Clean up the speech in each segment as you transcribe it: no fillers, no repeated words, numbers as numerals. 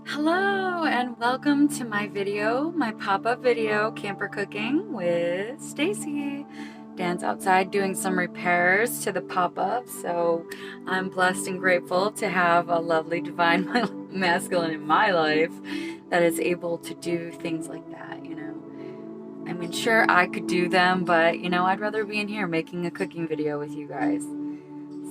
Hello and welcome to my video, my pop-up video, camper cooking with Stacy. Dan's outside doing some repairs to the pop-up, so I'm blessed and grateful to have a lovely divine masculine in my life that is able to do things like that, you know. I mean, sure, I could do them, but you know, I'd rather be in here making a cooking video with you guys.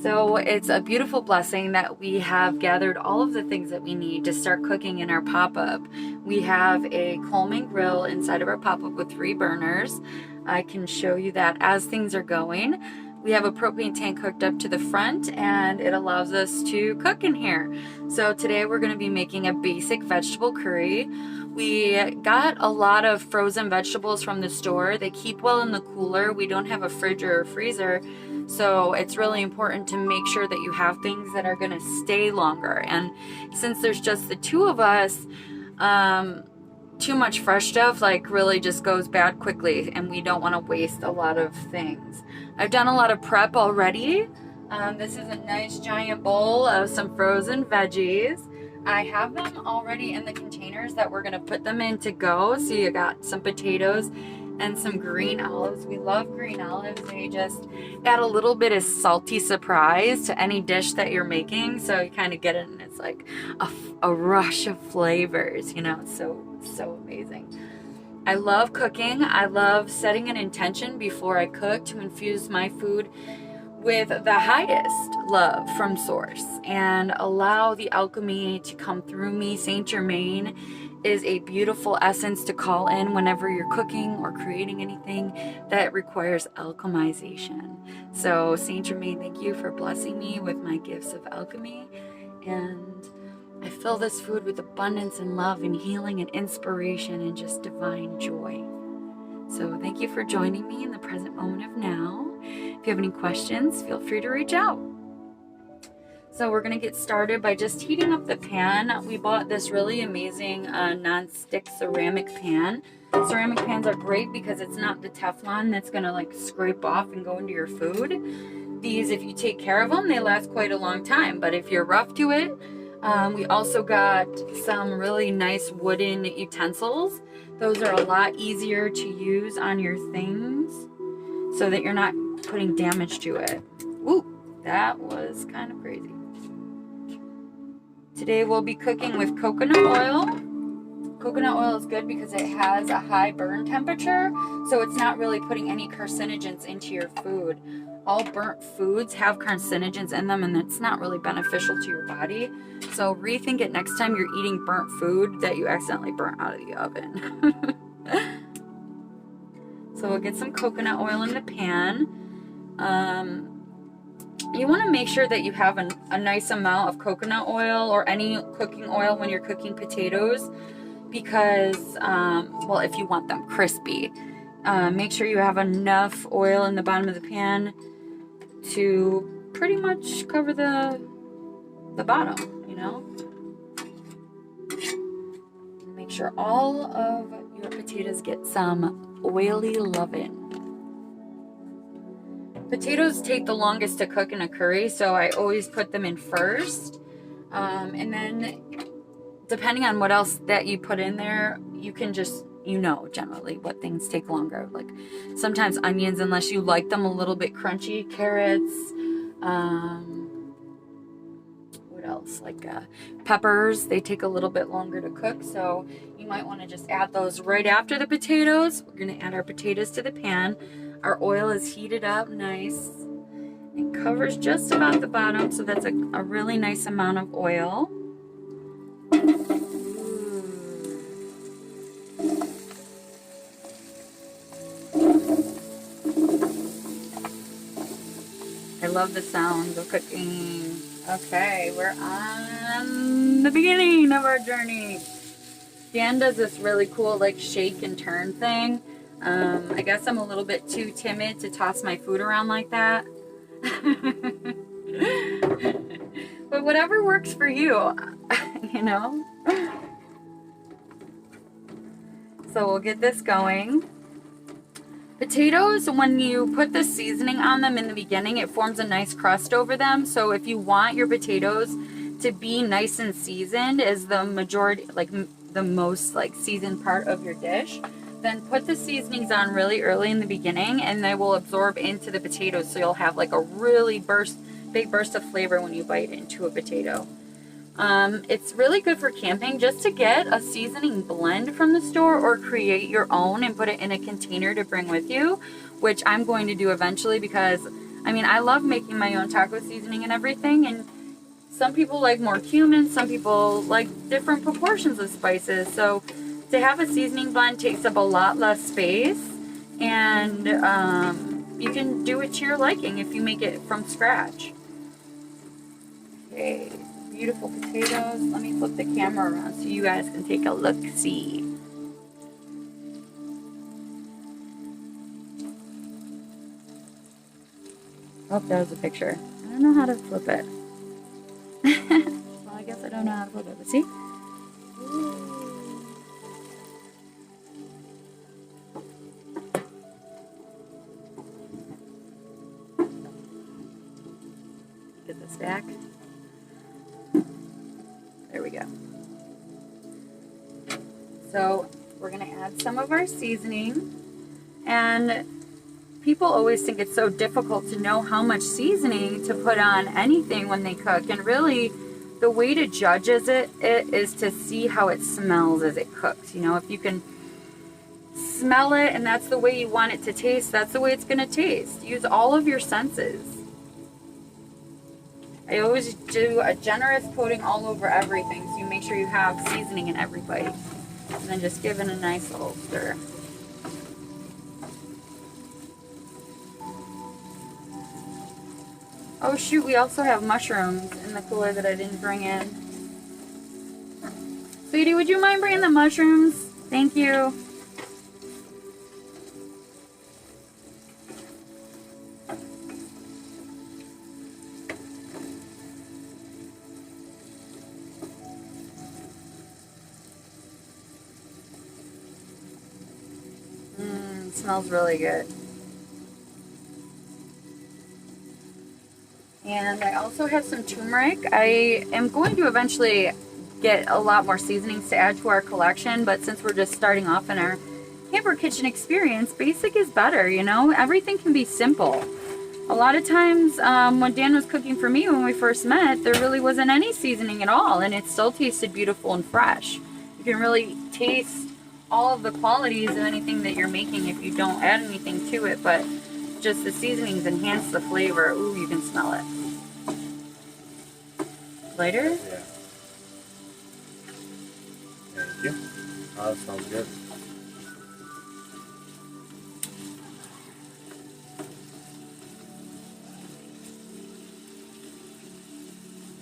So it's a beautiful blessing that we have gathered all of the things that we need to start cooking in our pop-up. We have a Coleman grill inside of our pop-up with 3 burners. I can show you that as things are going. We have a propane tank hooked up to the front and it allows us to cook in here. So today we're going to be making a basic vegetable curry. We got a lot of frozen vegetables from the store. They keep well in the cooler. We don't have a fridge or a freezer. So it's really important to make sure that you have things that are going to stay longer. And since there's just the 2 of us, too much fresh stuff like really just goes bad quickly, and we don't want to waste a lot of things. I've done a lot of prep already. This is a nice giant bowl of some frozen veggies. I have them already in the containers that we're going to put them in to go. So you got some potatoes and some green olives. We love green olives. They just add a little bit of salty surprise to any dish that you're making. So you kind of get it and it's like a rush of flavors, you know. It's so amazing. I love cooking. I love setting an intention before I cook to infuse my food with the highest love from source and allow the alchemy to come through me. Saint Germain is a beautiful essence to call in whenever you're cooking or creating anything that requires alchemization. So Saint Germain, thank you for blessing me with my gifts of alchemy, and I fill this food with abundance and love and healing and inspiration and just divine joy. So thank you for joining me in the present moment of now. If you have any questions, feel free to reach out. So we're going to get started by just heating up the pan. We bought this really amazing non-stick ceramic pan. Ceramic pans are great because it's not the Teflon that's going to like scrape off and go into your food. These, if you take care of them, they last quite a long time. But if you're rough to it, we also got some really nice wooden utensils. Those are a lot easier to use on your things so that you're not putting damage to it. Ooh, that was kind of crazy. Today we'll be cooking with coconut oil. Coconut oil is good because it has a high burn temperature, so it's not really putting any carcinogens into your food. All burnt foods have carcinogens in them, and it's not really beneficial to your body. So rethink it next time you're eating burnt food that you accidentally burnt out of the oven. So we'll get some coconut oil in the pan. You want to make sure that you have a nice amount of coconut oil or any cooking oil when you're cooking potatoes because, well, if you want them crispy, make sure you have enough oil in the bottom of the pan to pretty much cover the bottom, you know. Make sure all of your potatoes get some oily loving. Potatoes take the longest to cook in a curry, so I always put them in first. And then depending on what else that you put in there, you can just, you know, generally what things take longer. Like sometimes onions, unless you like them a little bit crunchy, carrots, what else? Like peppers, they take a little bit longer to cook. So you might want to just add those right after the potatoes. We're going to add our potatoes to the pan. Our oil is heated up nice. It covers just about the bottom, so that's a really nice amount of oil. I love the sounds of cooking. Okay, we're on the beginning of our journey. Dan does this really cool like shake and turn thing. I guess I'm a little bit too timid to toss my food around like that. But whatever works for you, you know. So we'll get this going. Potatoes, when you put the seasoning on them in the beginning, it forms a nice crust over them. So if you want your potatoes to be nice and seasoned is the majority, like the most like seasoned part of your dish, then put the seasonings on really early in the beginning, and they will absorb into the potatoes, so you'll have like a really big burst of flavor when you bite into a potato. It's really good for camping just to get a seasoning blend from the store or create your own and put it in a container to bring with you, which I'm going to do eventually, because I mean, I love making my own taco seasoning and everything, and some people like more cumin, some people like different proportions of spices. So to have a seasoning blend takes up a lot less space, and you can do it to your liking if you make it from scratch. Okay, beautiful potatoes. Let me flip the camera around so you guys can take a look-see. Oh, that was a picture. I don't know how to flip it. Well, I guess I don't know how to flip it, but see? Get this back. There we go. So we're gonna add some of our seasoning, and people always think it's so difficult to know how much seasoning to put on anything when they cook, and really the way to judge it is to see how it smells as it cooks. You know, if you can smell it and that's the way you want it to taste, that's the way it's gonna taste. Use all of your senses. I always do a generous coating all over everything, so you make sure you have seasoning in every bite. And then just give it a nice little stir. Oh shoot, we also have mushrooms in the cooler that I didn't bring in. Sweetie, would you mind bringing the mushrooms? Thank you. It smells really good. And I also have some turmeric. I am going to eventually get a lot more seasonings to add to our collection, but since we're just starting off in our camper kitchen experience, basic is better, you know? Everything can be simple. A lot of times when Dan was cooking for me when we first met, there really wasn't any seasoning at all, and it still tasted beautiful and fresh. You can really taste all of the qualities of anything that you're making if you don't add anything to it, but just the seasonings enhance the flavor. Ooh, you can smell it. Lighter? Yeah. Thank you. Oh, that sounds good.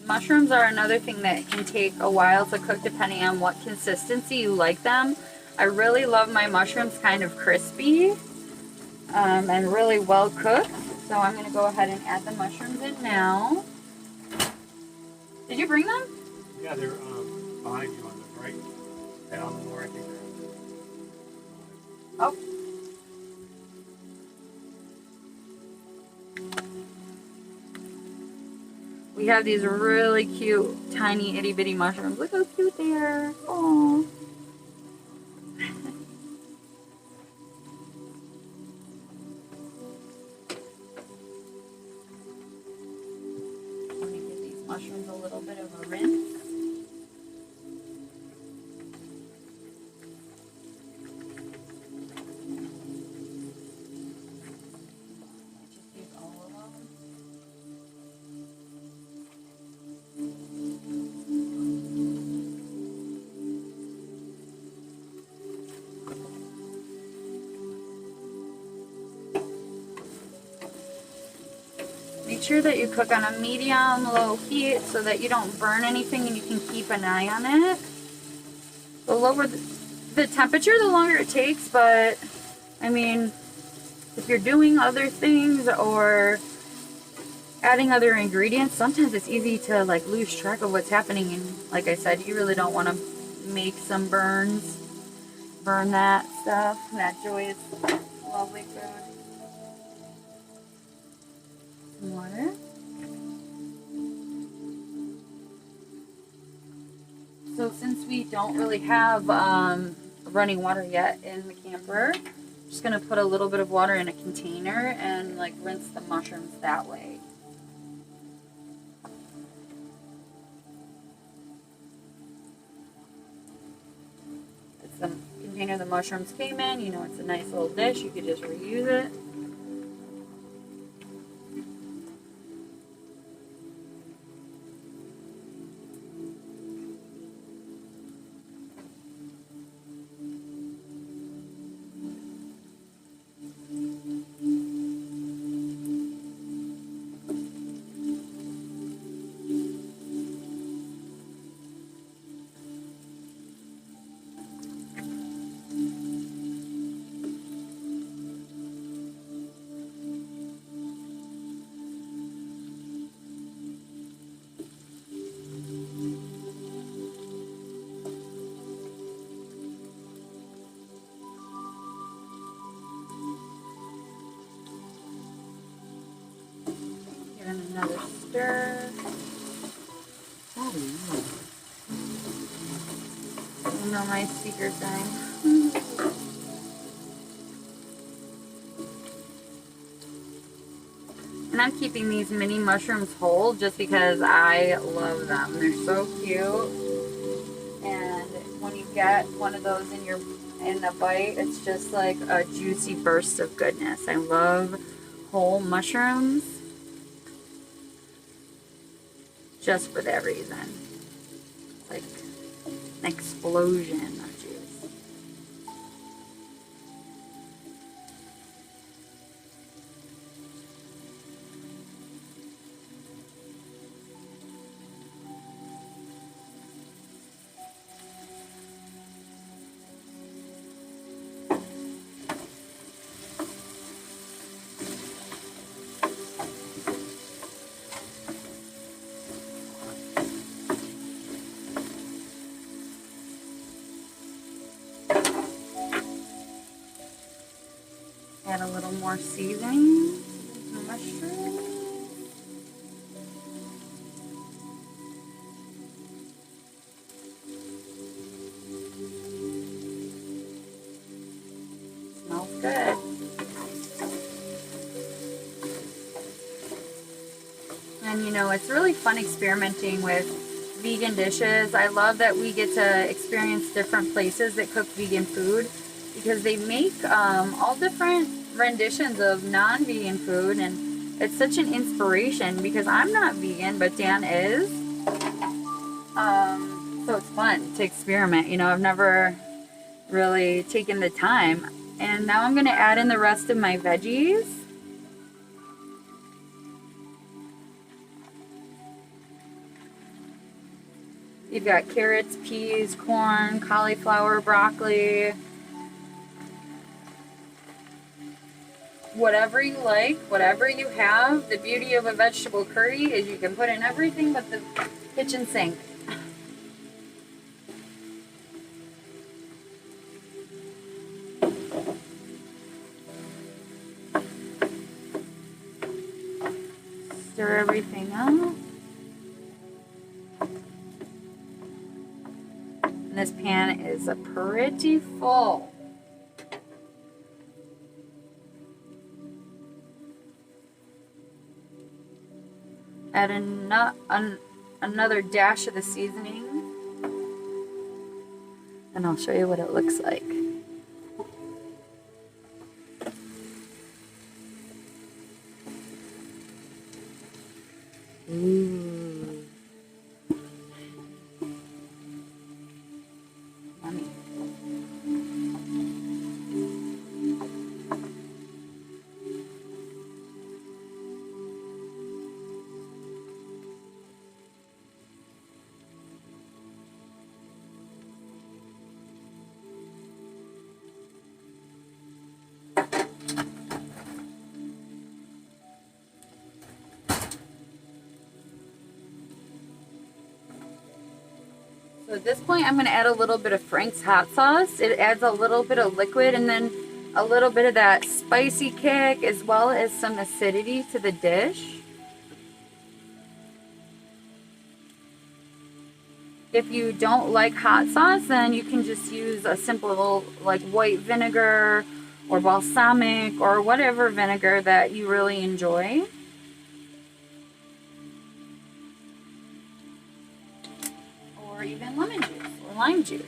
Mushrooms are another thing that can take a while to cook depending on what consistency you like them. I really love my mushrooms kind of crispy and really well cooked. So I'm going to go ahead and add the mushrooms in now. Did you bring them? Yeah, they're behind you on the right. And on the floor, I think they're. Oh. We have these really cute, tiny, itty bitty mushrooms. Look how cute they are. Aww. Let me give these mushrooms a little bit of a rinse. Make sure that you cook on a medium-low heat so that you don't burn anything and you can keep an eye on it. The lower the temperature, the longer it takes, but I mean, if you're doing other things or adding other ingredients, sometimes it's easy to like lose track of what's happening, and like I said, you really don't want to make some burn that stuff. That joy is lovely food. Some water. So since we don't really have running water yet in the camper, I'm just gonna put a little bit of water in a container and like rinse the mushrooms that way. It's the container the mushrooms came in. You know, it's a nice little dish. You could just reuse it. Give it another stir. Oh, yeah. I know my speaker's dying. And I'm keeping these mini mushrooms whole just because I love them. They're so cute. And when you get one of those in a bite, it's just like a juicy burst of goodness. I love whole mushrooms just for that reason. It's like an explosion of juice. Add a little more seasoning. Mushrooms. Smells good. And you know, it's really fun experimenting with vegan dishes. I love that we get to experience different places that cook vegan food because they make all different renditions of non-vegan food, and it's such an inspiration because I'm not vegan, but Dan is. So it's fun to experiment. You know, I've never really taken the time. And now I'm going to add in the rest of my veggies. You've got carrots, peas, corn, cauliflower, broccoli. Whatever you like, whatever you have. The beauty of a vegetable curry is you can put in everything but the kitchen sink. Stir everything up. And this pan is pretty full. Add another dash of the seasoning, and I'll show you what it looks like. Ooh. Yummy. So at this point, I'm going to add a little bit of Frank's hot sauce. It adds a little bit of liquid and then a little bit of that spicy kick as well as some acidity to the dish. If you don't like hot sauce, then you can just use a simple like white vinegar or balsamic or whatever vinegar that you really enjoy. Or even lemon juice or lime juice.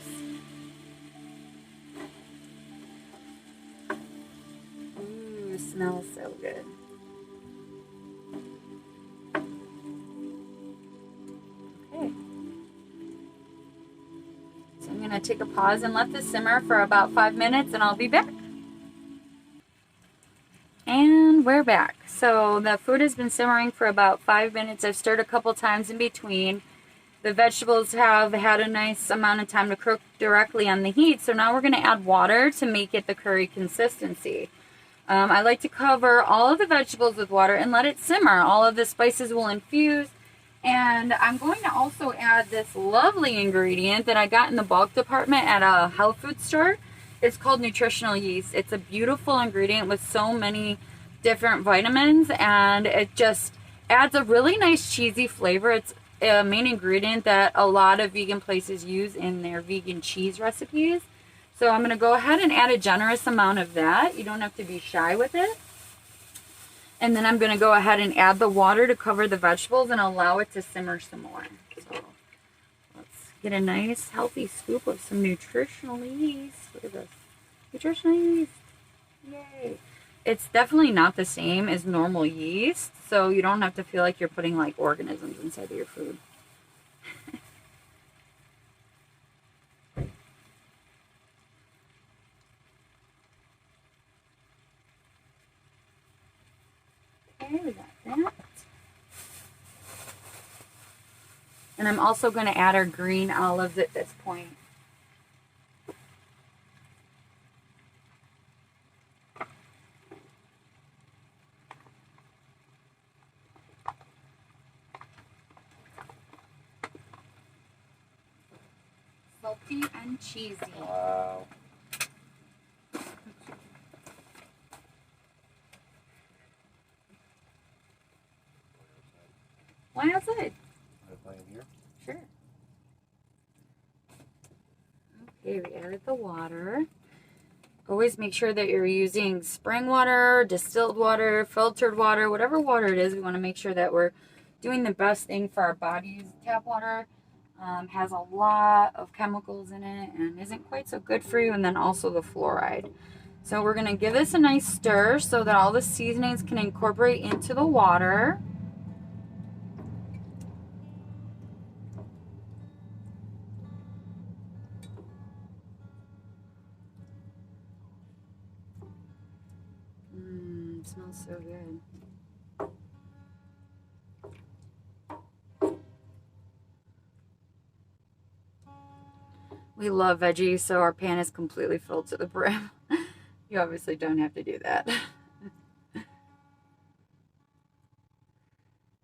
Ooh, smells so good. Okay. So I'm going to take a pause and let this simmer for about 5 minutes and I'll be back. And we're back. So the food has been simmering for about 5 minutes. I've stirred a couple times in between. The vegetables have had a nice amount of time to cook directly on the heat. So now we're going to add water to make it the curry consistency. I like to cover all of the vegetables with water and let it simmer. All of the spices will infuse. And I'm going to also add this lovely ingredient that I got in the bulk department at a health food store. It's called nutritional yeast. It's a beautiful ingredient with so many different vitamins, and it just adds a really nice cheesy flavor. It's a main ingredient that a lot of vegan places use in their vegan cheese recipes. So I'm going to go ahead and add a generous amount of that. You don't have to be shy with it. And then I'm going to go ahead and add the water to cover the vegetables and allow it to simmer some more. So let's get a nice healthy scoop of some nutritional yeast. Look at this. Nutritional yeast. Yay. It's definitely not the same as normal yeast, so you don't have to feel like you're putting like organisms inside of your food. Okay, we got that. And I'm also going to add our green olives at this point. Salty and cheesy. Wow. Why outside? Here? Sure. Okay, we added the water. Always make sure that you're using spring water, distilled water, filtered water, whatever water it is. We want to make sure that we're doing the best thing for our bodies. Tap water has a lot of chemicals in it and isn't quite so good for you, and then also the fluoride. So we're going to give this a nice stir so that all the seasonings can incorporate into the water. It smells so good. We love veggies, so our pan is completely filled to the brim. You obviously don't have to do that.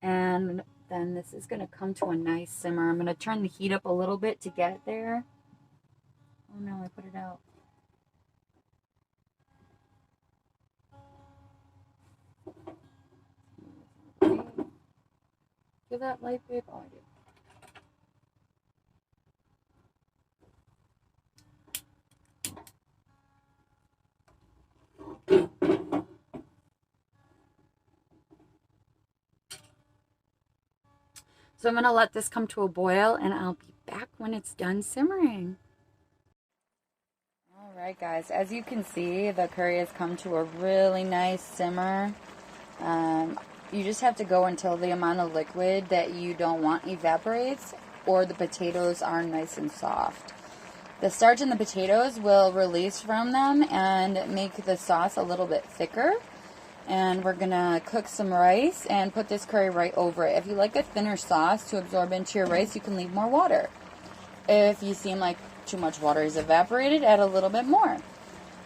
And then this is going to come to a nice simmer. I'm going to turn the heat up a little bit to get it there. Oh no, I put it out. Give that light, babe. Oh, I did. So I'm going to let this come to a boil, and I'll be back when it's done simmering. All right, guys. As you can see, the curry has come to a really nice simmer. You just have to go until the amount of liquid that you don't want evaporates, or the potatoes are nice and soft. The starch in the potatoes will release from them and make the sauce a little bit thicker. And we're going to cook some rice and put this curry right over it. If you like a thinner sauce to absorb into your rice, you can leave more water. If you seem like too much water is evaporated, add a little bit more.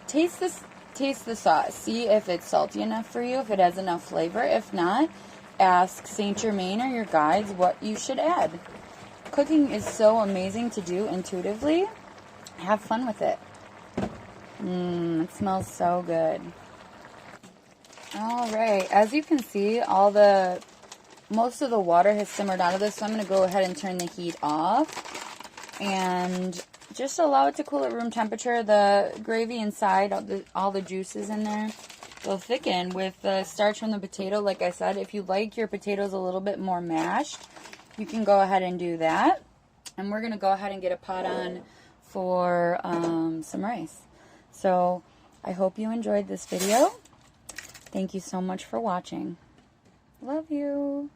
Taste the sauce. See if it's salty enough for you, if it has enough flavor. If not, ask Saint Germain or your guides what you should add. Cooking is so amazing to do intuitively. Have fun with it. It smells so good. All right, as you can see, most of the water has simmered out of this, so I'm going to go ahead and turn the heat off. and just allow it to cool at room temperature. The gravy inside, all the juices in there, will thicken with the starch from the potato. Like I said, if you like your potatoes a little bit more mashed, you can go ahead and do that. And we're going to go ahead and get a pot on for some rice. So I hope you enjoyed this video. Thank you so much for watching. Love you.